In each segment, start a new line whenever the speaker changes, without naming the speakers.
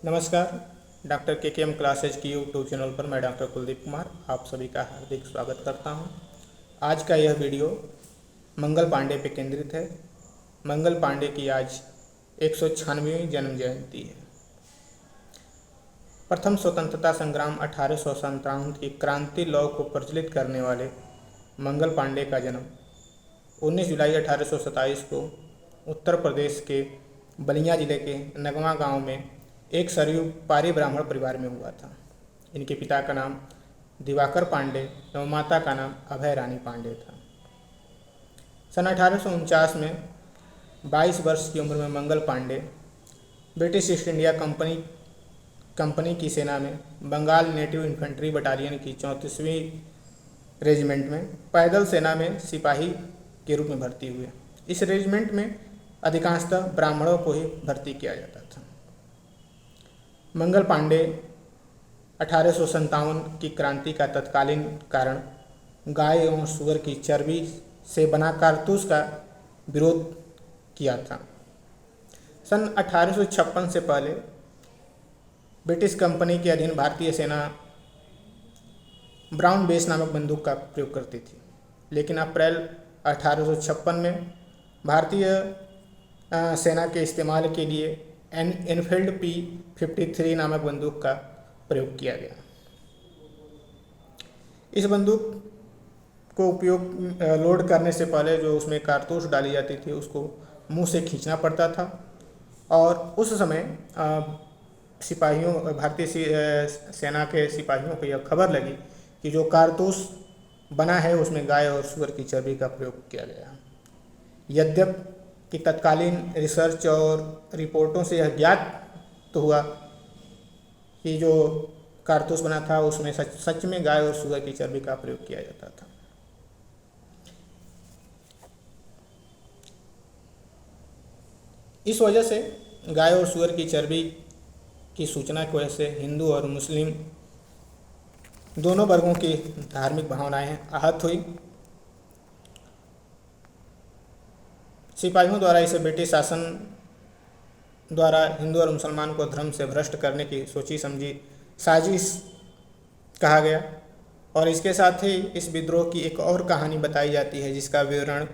नमस्कार। डॉक्टर के क्लासेज की यूट्यूब चैनल पर मैं डॉक्टर कुलदीप कुमार आप सभी का हार्दिक स्वागत करता हूं। आज का यह वीडियो मंगल पांडे पर केंद्रित है। मंगल पांडे की आज 196वीं जन्म जयंती है। प्रथम स्वतंत्रता संग्राम 1857 की क्रांति लौ को प्रज्वलित करने वाले मंगल पांडे का जन्म 19 जुलाई 1827 को उत्तर प्रदेश के बलिया जिले के नगवा गांव में एक सरयू पारी ब्राह्मण परिवार में हुआ था। इनके पिता का नाम दिवाकर पांडे एवं माता का नाम अभय रानी पांडे था। सन 1849 में 22 वर्ष की उम्र में Mangal Pandey British East India Company की सेना में बंगाल नेटिव इन्फेंट्री बटालियन की 34वीं रेजिमेंट में पैदल सेना में सिपाही के रूप में भर्ती हुए। इस रेजिमेंट में अधिकांशतः ब्राह्मणों को ही भर्ती किया जाता था। मंगल पांडे 1857 की क्रांति का तत्कालीन कारण गाय एवं सुअर की चर्बी से बना कारतूस का विरोध किया था। सन 1856 से पहले ब्रिटिश कंपनी के अधीन भारतीय सेना ब्राउन बेस नामक बंदूक का प्रयोग करती थी, लेकिन अप्रैल 1856 में भारतीय सेना के इस्तेमाल के लिए एनफील्ड P53 नामक बंदूक का प्रयोग किया गया। इस बंदूक को उपयोग लोड करने से पहले जो उसमें कारतूस डाली जाती थी उसको मुंह से खींचना पड़ता था, और उस समय भारतीय सेना के सिपाहियों को यह खबर लगी कि जो कारतूस बना है उसमें गाय और सुअर की चर्बी का प्रयोग किया गया। यद्यपि कि तत्कालीन रिसर्च और रिपोर्टों से यह ज्ञात तो हुआ कि जो कारतूस बना था उसमें सच में गाय और सुअर की चर्बी का प्रयोग किया जाता था। इस वजह से गाय और सुअर की चर्बी की सूचना की वजह से हिंदू और मुस्लिम दोनों वर्गों की धार्मिक भावनाएं आहत हुई। सिपाहियों द्वारा इसे ब्रिटिश शासन द्वारा हिंदू और मुसलमान को धर्म से भ्रष्ट करने की सोची समझी साजिश कहा गया, और इसके साथ ही इस विद्रोह की एक और कहानी बताई जाती है जिसका विवरण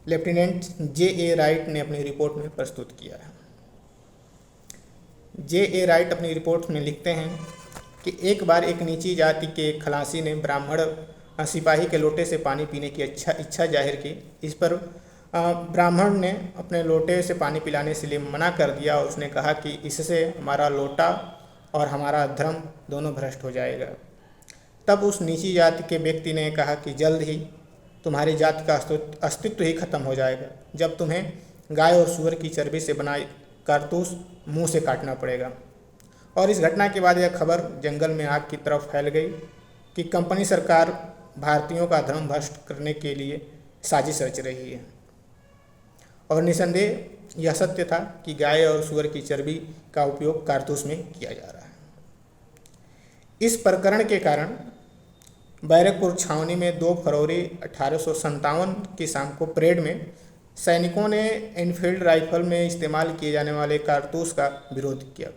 लेफ्टिनेंट J.A. राइट ने अपनी रिपोर्ट में प्रस्तुत किया है। J.A. राइट अपनी रिपोर्ट में लिखते हैं कि एक बार एक नीची जाति के खलासी ने ब्राह्मण सिपाही के लोटे से पानी पीने की इच्छा जाहिर की। इस पर ब्राह्मण ने अपने लोटे से पानी पिलाने से लिए मना कर दिया, और उसने कहा कि इससे हमारा लोटा और हमारा धर्म दोनों भ्रष्ट हो जाएगा। तब उस नीची जाति के व्यक्ति ने कहा कि जल्द ही तुम्हारी जाति का अस्तित्व ही खत्म हो जाएगा, जब तुम्हें गाय और सुअर की चर्बी से बनाई कारतूस मुंह से काटना पड़ेगा। और इस घटना के बाद यह खबर जंगल में आग की तरफ फैल गई कि कंपनी सरकार भारतीयों का धर्म भ्रष्ट करने के लिए साजिश रच रही है। और निसंदेह यह सत्य था कि गाय और सुअर की चर्बी का उपयोग कारतूस में किया जा रहा है। इस प्रकरण के कारण बैरकपुर छावनी में 2 फरवरी 1857 की शाम को परेड में सैनिकों ने एनफील्ड राइफल में इस्तेमाल किए जाने वाले कारतूस का विरोध किया।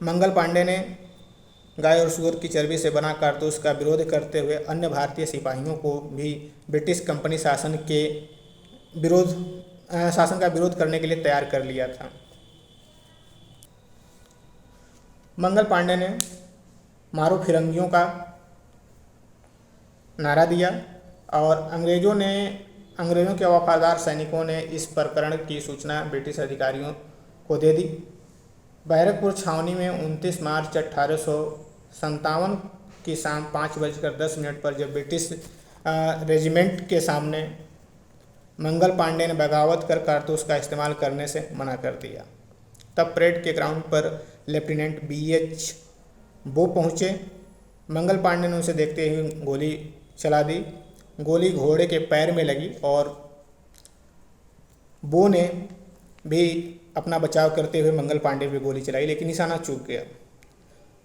मंगल पांडे ने गाय और सुअर की चर्बी से बना कारतूस का विरोध करते हुए अन्य भारतीय सिपाहियों को भी ब्रिटिश कंपनी शासन का विरोध करने के लिए तैयार कर लिया था। मंगल पांडे ने मारो फिरंगियों का नारा दिया, और अंग्रेजों के वफादार सैनिकों ने इस प्रकरण की सूचना ब्रिटिश अधिकारियों को दे दी। बैरकपुर छावनी में 29 मार्च 1857 की शाम 5:10 पर जब ब्रिटिश रेजिमेंट के सामने मंगल पांडे ने बगावत कर कारतूस का इस्तेमाल करने से मना कर दिया, तब परेड के ग्राउंड पर लेफ्टिनेंट B.H. बो पहुँचे। मंगल पांडे ने उसे देखते ही गोली चला दी। गोली घोड़े के पैर में लगी और बो ने भी अपना बचाव करते हुए मंगल पांडे पे गोली चलाई, लेकिन निशाना चूक गया।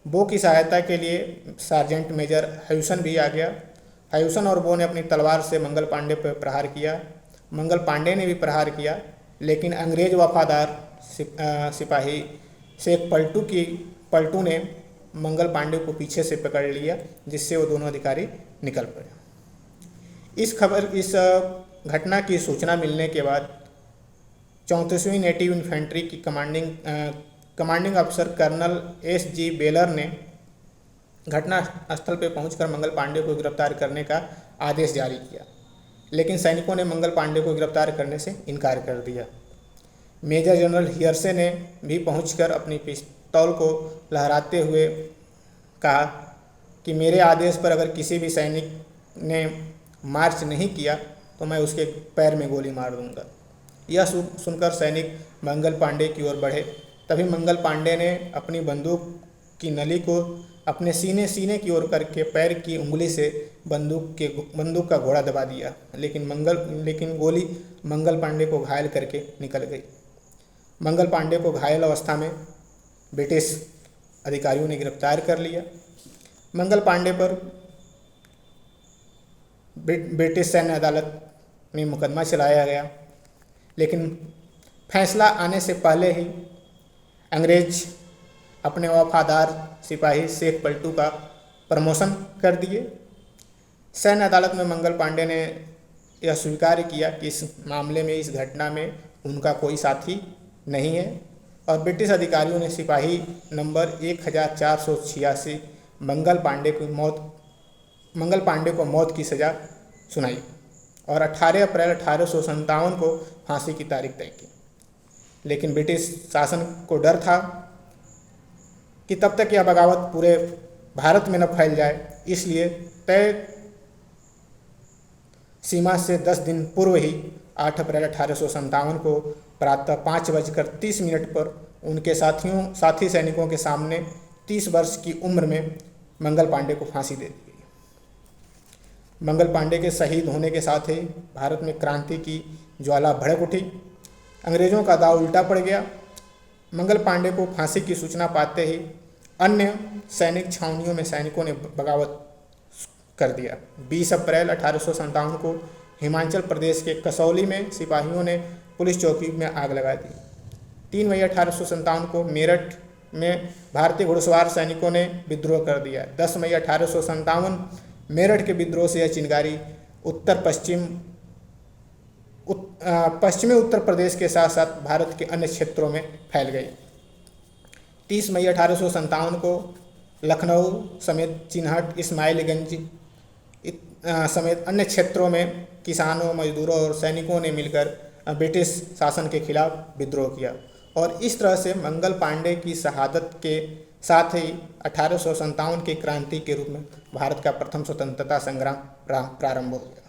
बो की सहायता के लिए सार्जेंट मेजर ह्यूसन भी आ गया। ह्यूसन और बो ने अपनी तलवार से मंगल पांडे पर प्रहार किया। मंगल पांडे ने भी प्रहार किया, लेकिन अंग्रेज वफादार सिपाही शेख पलटू ने मंगल पांडे को पीछे से पकड़ लिया, जिससे वो दोनों अधिकारी निकल पड़े। इस घटना की सूचना मिलने के बाद 34वीं नेटिव इन्फेंट्री की कमांडिंग अफसर कर्नल S.G. बेलर ने घटना स्थल पर पहुंचकर मंगल पांडे को गिरफ्तार करने का आदेश जारी किया, लेकिन सैनिकों ने मंगल पांडे को गिरफ्तार करने से इनकार कर दिया। मेजर जनरल हियर्से ने भी पहुंचकर अपनी पिस्तौल को लहराते हुए कहा कि मेरे आदेश पर अगर किसी भी सैनिक ने मार्च नहीं किया तो मैं उसके पैर में गोली मार दूंगा। यह सुनकर सैनिक मंगल पांडे की ओर बढ़े। तभी मंगल पांडे ने अपनी बंदूक की नली को अपने सीने की ओर करके पैर की उंगली से बंदूक का घोड़ा दबा दिया, लेकिन गोली मंगल पांडे को घायल करके निकल गई। मंगल पांडे को घायल अवस्था में ब्रिटिश अधिकारियों ने गिरफ्तार कर लिया। मंगल पांडे पर ब्रिटिश सैन्य अदालत में मुकदमा चलाया गया, लेकिन फैसला आने से पहले ही अंग्रेज अपने वफादार सिपाही शेख पलटू का प्रमोशन कर दिए। सैन्य अदालत में मंगल पांडे ने यह स्वीकार किया कि इस मामले में, इस घटना में उनका कोई साथी नहीं है, और ब्रिटिश अधिकारियों ने सिपाही नंबर 1486 मंगल पांडे को मौत की सज़ा सुनाई और 18 अप्रैल 1857 को फांसी की तारीख तय की। लेकिन ब्रिटिश शासन को डर था कि तब तक यह बगावत पूरे भारत में न फैल जाए, इसलिए तय सीमा से 10 दिन पूर्व ही 8 अप्रैल 1857 को प्रातः 5:30 पर उनके साथी सैनिकों के सामने 30 वर्ष की उम्र में मंगल पांडे को फांसी दे दी गई। मंगल पांडे के शहीद होने के साथ ही भारत में क्रांति की ज्वाला भड़क उठी। अंग्रेजों का दांव उल्टा पड़ गया। मंगल पांडे को फांसी की सूचना पाते ही अन्य सैनिक छावनियों में सैनिकों ने बगावत कर दिया। 20 अप्रैल 1857 को हिमाचल प्रदेश के कसौली में सिपाहियों ने पुलिस चौकी में आग लगा दी। 3 मई 1857 को मेरठ में भारतीय घुड़सवार सैनिकों ने विद्रोह कर दिया। 10 मई 1857 मेरठ के विद्रोह से यह चिंगारी पश्चिमी उत्तर प्रदेश के साथ साथ भारत के अन्य क्षेत्रों में फैल गई। 30 मई 1857 को लखनऊ समेत चिन्हट, इस्माइलगंज समेत अन्य क्षेत्रों में किसानों, मजदूरों और सैनिकों ने मिलकर ब्रिटिश शासन के खिलाफ विद्रोह किया, और इस तरह से मंगल पांडे की शहादत के साथ ही 1857 की क्रांति के रूप में भारत का प्रथम स्वतंत्रता संग्राम प्रारंभ हो गया।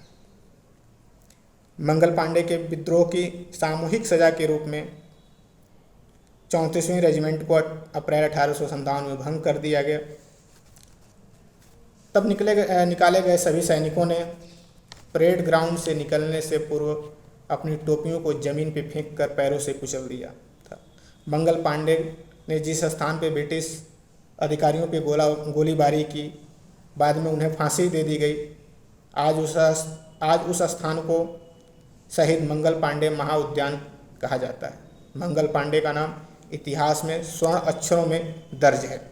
मंगल पांडे के विद्रोह की सामूहिक सजा के रूप में 34वीं रेजिमेंट को अप्रैल 1857 में भंग कर दिया गया। तब निकाले गए सभी सैनिकों ने परेड ग्राउंड से निकलने से पूर्व अपनी टोपियों को जमीन पर फेंक कर पैरों से कुचल दिया था। मंगल पांडे ने जिस स्थान पर ब्रिटिश अधिकारियों पर गोलीबारी की, बाद में उन्हें फांसी दे दी गई। आज उस स्थान को शहीद मंगल पांडे महाउद्यान कहा जाता है। मंगल पांडे का नाम इतिहास में स्वर्ण अक्षरों में दर्ज है।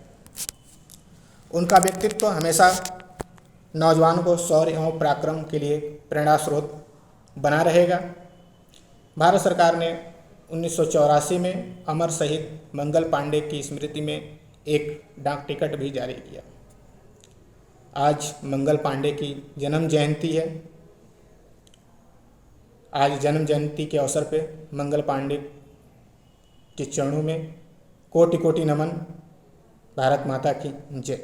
उनका व्यक्तित्व हमेशा नौजवान को शौर्य एवं पराक्रम के लिए प्रेरणा स्रोत बना रहेगा। भारत सरकार ने 1984 में अमर शहीद मंगल पांडे की स्मृति में एक डाक टिकट भी जारी किया। आज मंगल पांडे की जन्म जयंती है। आज जन्म जयंती के अवसर पे मंगल पांडे के चरणों में कोटि कोटि नमन। भारत माता की जय।